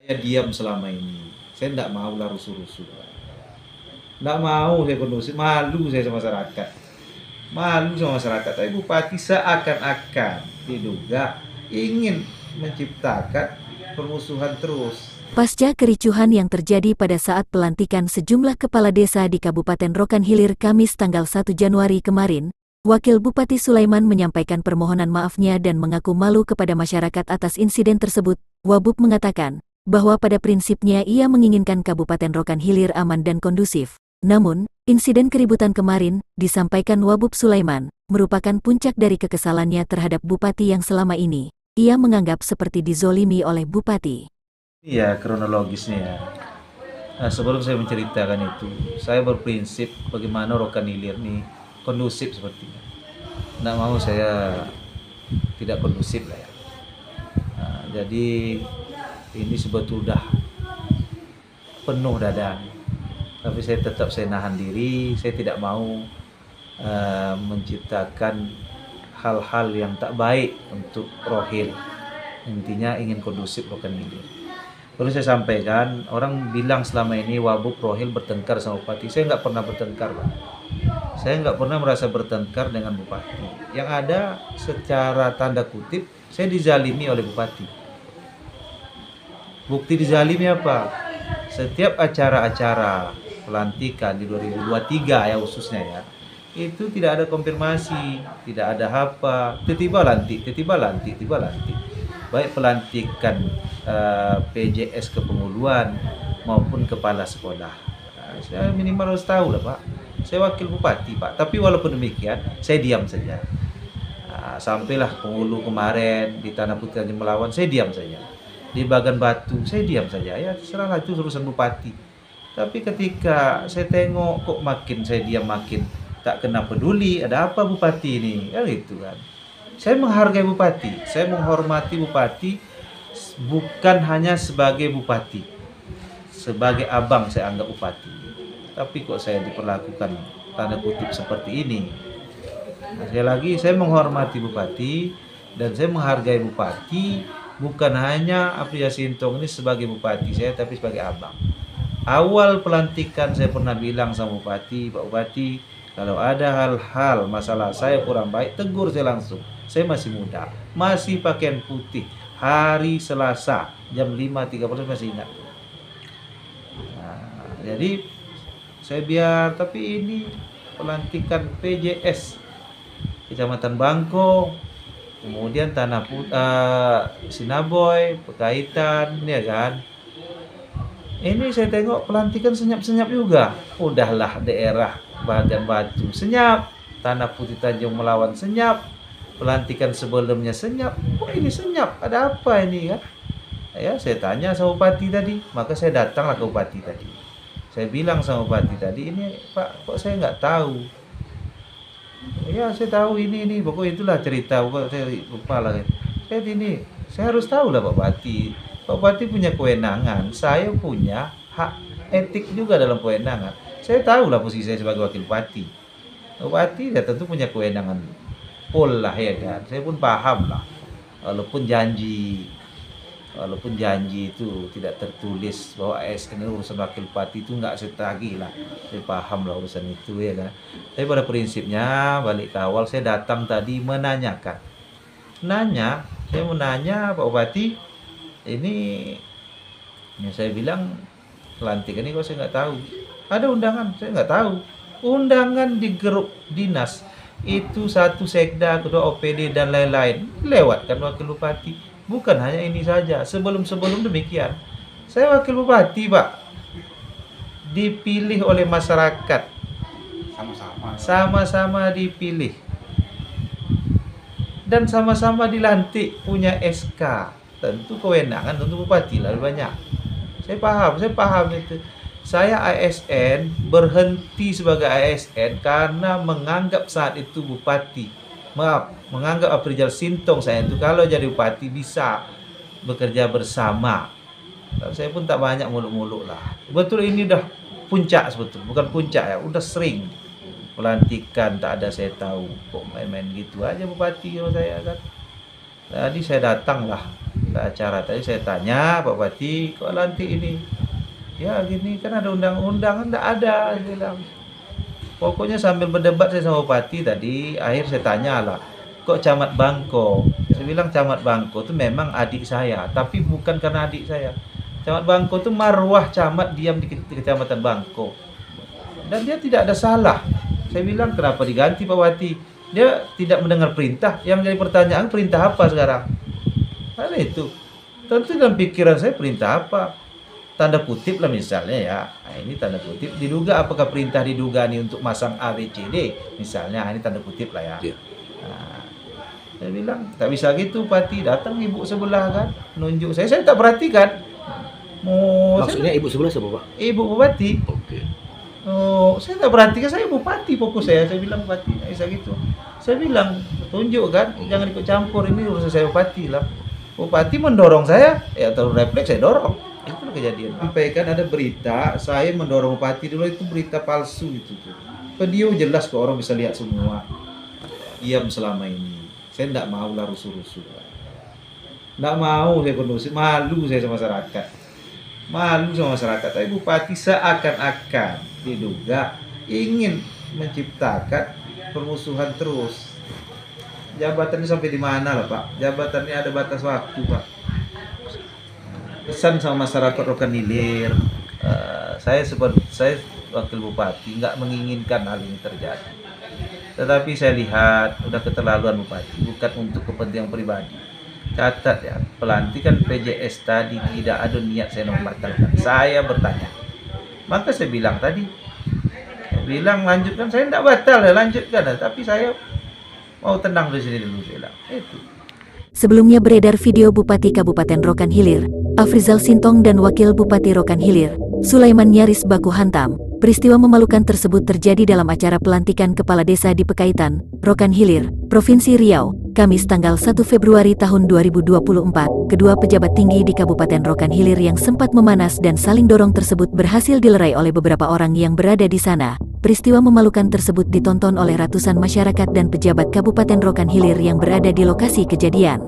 Saya diam selama ini. Saya tidak mau lah rusuh-rusuh. Tidak mau saya kondusif. Malu saya sama masyarakat. Malu sama masyarakat. Tapi bupati seakan-akan diduga ingin menciptakan permusuhan terus. Pasca kericuhan yang terjadi pada saat pelantikan sejumlah kepala desa di Kabupaten Rokan Hilir Kamis tanggal 1 Januari kemarin, Wakil Bupati Sulaiman menyampaikan permohonan maafnya dan mengaku malu kepada masyarakat atas insiden tersebut. Wabub mengatakan bahwa pada prinsipnya ia menginginkan Kabupaten Rokan Hilir aman dan kondusif. Namun, insiden keributan kemarin, disampaikan Wabub Sulaiman, merupakan puncak dari kekesalannya terhadap Bupati yang selama ini ia menganggap seperti dizolimi oleh Bupati. Iya, kronologisnya ya. Nah, sebelum saya menceritakan itu, saya berprinsip bagaimana Rokan Hilir ini kondusif sepertinya. Nggak mau saya tidak kondusif lah ya. Nah, jadi ini sebetulnya penuh dada. Tapi saya nahan diri, saya tidak mau menciptakan hal-hal yang tak baik untuk Rohil. Intinya ingin kondusif Rokan Hilir. Perlu saya sampaikan, orang bilang selama ini Wabub Rohil bertengkar sama Bupati. Saya nggak pernah bertengkar, Pak. Saya nggak pernah merasa bertengkar dengan Bupati. Yang ada secara tanda kutip, saya dizalimi oleh Bupati. Bukti dizalimi apa? Setiap acara-acara pelantikan di 2023 ya khususnya ya, itu tidak ada konfirmasi, tidak ada apa, tiba-tiba lantik, tiba-tiba lantik, tiba lantik. Baik pelantikan PJS Kepenguluan maupun kepala sekolah. Nah, saya minimal harus tahu lah Pak. Saya wakil bupati Pak. Tapi walaupun demikian, saya diam saja. Nah, sampailah Pengulu kemarin di Tanah Putih Tanjung Melawan, saya diam saja. Di Bagan Batu, saya diam saja. Ya terserahlah itu urusan bupati. Tapi ketika saya tengok kok makin saya diam makin tak kena peduli, ada apa bupati ini? Ya gitu kan. Saya menghargai bupati, saya menghormati bupati bukan hanya sebagai bupati, sebagai abang saya anggap bupati. Tapi kok saya diperlakukan tanda kutip seperti ini? Nah, sekali lagi saya menghormati bupati dan saya menghargai bupati bukan hanya Apria Sintong ini sebagai bupati saya, tapi sebagai abang. Awal pelantikan saya pernah bilang sama bupati, Pak Bupati, kalau ada hal-hal masalah saya kurang baik, tegur saya langsung. Saya masih muda, masih pakaian putih. Hari Selasa jam 5.30 masih ingat. Nah, jadi saya biar, tapi ini pelantikan PJS Kecamatan Bangko, kemudian Tanah Sinaboy, Pekaitan, ya kan. Ini saya tengok pelantikan senyap-senyap juga. Udahlah daerah Bagan Batu senyap, Tanah Putih Tanjung Melawan senyap, pelantikan sebelumnya senyap. Kok ini senyap? Ada apa ini kan? Ya, saya tanya sama bupati tadi, maka saya datanglah ke bupati tadi. Saya bilang sama bupati tadi, ini Pak, kok saya nggak tahu? Ya, saya tahu ini, pokoknya itulah cerita, pokoknya saya lupa lah. Saya harus tahu lah Pak Bupati. Pak Bupati punya kewenangan, saya punya hak etik juga dalam kewenangan. Saya tahu lah posisi saya sebagai wakil bupati. Bupati ya tentu punya kewenangan full lah ya kan. Saya pun paham lah. Walaupun janji itu tidak tertulis bahwa ASN itu urusan wakil bupati itu nggak setagi lah. Saya paham lah urusan itu ya kan. Tapi pada prinsipnya balik ke awal saya datang tadi menanyakan. Saya menanya Pak Bupati, ini ya saya bilang pelantikan ini kok saya nggak tahu. Ada undangan, saya nggak tahu. Undangan di grup dinas itu satu sekda, kedua OPD dan lain-lain lewatkan wakil bupati. Bukan hanya ini saja, sebelum demikian saya wakil bupati Pak, dipilih oleh masyarakat, sama-sama dipilih dan sama-sama dilantik, punya SK. Tentu kewenangan tentu bupati lebih banyak. Saya paham itu. Saya ASN berhenti sebagai ASN karena menganggap saat itu bupati, menganggap Aprijal Sintong saya itu kalau jadi bupati bisa bekerja bersama. Tapi saya pun tak banyak muluk-muluk lah. Betul ini udah puncak sebetulnya, bukan puncak ya, udah sering pelantikan tak ada saya tahu, kok main-main gitu aja bupati kalau saya kan. Tadi saya datang lah ke acara tadi saya tanya, Pak Bupati, kok lantik ini? Ya gini, kan ada undang-undang, enggak ada, saya bilang. Pokoknya sambil berdebat saya sama Bupati tadi, akhir saya tanya lah, kok Camat Bangko? Saya bilang Camat Bangko itu memang adik saya, tapi bukan karena adik saya. Camat Bangko itu marwah camat diam di Kecamatan Bangko. Dan dia tidak ada salah. Saya bilang kenapa diganti Pak Bupati? Dia tidak mendengar perintah. Yang jadi pertanyaan perintah apa sekarang? Karena itu. Tentu dalam pikiran saya perintah apa? Tanda kutip lah misalnya ya. Nah, ini tanda kutip. Diduga apakah perintah diduga nih untuk masang A, B, C, D? Misalnya ini tanda kutip lah ya. Iya. Nah, saya bilang tak bisa gitu Pati. Datang ibu sebelah kan. Nunjuk saya tak perhatikan. Maksudnya ibu sebelah siapa, Pak? Ibu Bupati. Oke. Oh, saya tak perhatikan, saya Bupati fokus saya. Saya bilang Bupati, tak bisa gitu. Saya bilang, tunjuk kan, jangan ikut campur, ini urusan saya Bupati lah. Bupati mendorong saya, ya atau refleks saya dorong. Itu kejadian. Sampaikan ada berita, saya mendorong Bupati dulu, itu berita palsu itu tuh. Video jelas kok orang bisa lihat semua. Diam selama ini. Saya tidak mau lah rusuh-rusuh. Tidak mau saya kondusif, malu saya sama masyarakat. Malu sama masyarakat. Tapi Bupati seakan-akan diduga ingin menciptakan permusuhan terus. Jabatannya sampai di mana lah Pak? Jabatannya ada batas waktu Pak. Pesan sama masyarakat Rokan Hilir, saya wakil bupati nggak menginginkan hal ini terjadi. Tetapi saya lihat udah keterlaluan Bupati, bukan untuk kepentingan pribadi. Catat ya, pelantikan PJS tadi tidak ada niat saya membatalkan. Saya bertanya. Maka saya bilang tadi, saya bilang lanjutkan, saya tidak batal ya, lanjutkan. Tapi saya mau tenang di sini dulu, saya bilang. Itu. Sebelumnya beredar video Bupati Kabupaten Rokan Hilir, Afrizal Sintong dan Wakil Bupati Rokan Hilir, Sulaiman nyaris baku hantam. Peristiwa memalukan tersebut terjadi dalam acara pelantikan Kepala Desa di Pekaitan, Rokan Hilir, Provinsi Riau, Kamis tanggal 1 Februari tahun 2024. Kedua pejabat tinggi di Kabupaten Rokan Hilir yang sempat memanas dan saling dorong tersebut berhasil dilerai oleh beberapa orang yang berada di sana. Peristiwa memalukan tersebut ditonton oleh ratusan masyarakat dan pejabat Kabupaten Rokan Hilir yang berada di lokasi kejadian.